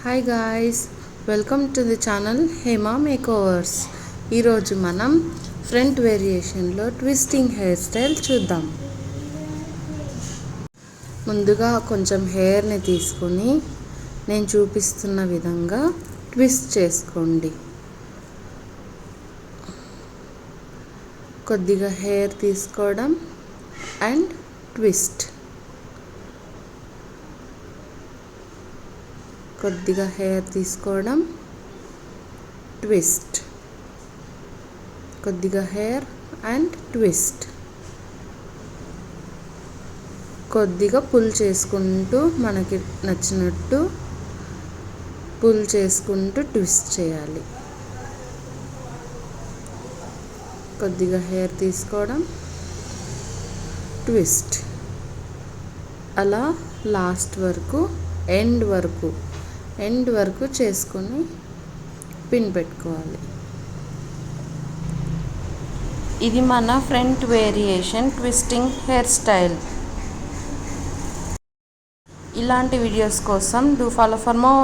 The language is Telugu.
Hi guys, welcome to the channel Hema makeovers. ఈరోజు మనం ఫ్రంట్ వేరియేషన్లో ట్విస్టింగ్ హెయిర్ స్టైల్ చూద్దాం. ముందుగా కొంచెం హెయిర్ని తీసుకొని నేను చూపిస్తున్న విధంగా ట్విస్ట్ చేసుకోండి. కొద్దిగా హెయిర్ తీసుకోవడం అండ్ ట్విస్ట్, కొద్దిగా హెయిర్ తీసుకోవడం, ట్విస్ట్, కొద్దిగా హెయిర్ అండ్ ట్విస్ట్, కొద్దిగా పుల్ చేసుకుంటూ మనకి నచ్చినట్టు పుల్ చేసుకుంటూ ట్విస్ట్ చేయాలి. కొద్దిగా హెయిర్ తీసుకోవడం, ట్విస్ట్, అలా లాస్ట్ వరకు ఎండ్ వరకు చేసుకొని పిన్ పెట్టుకోవాలి. ఇది మన front variation twisting hair style. ఇలాంటి వీడియోస్ కోసం డూ ఫాలో ఫర్ మోర్.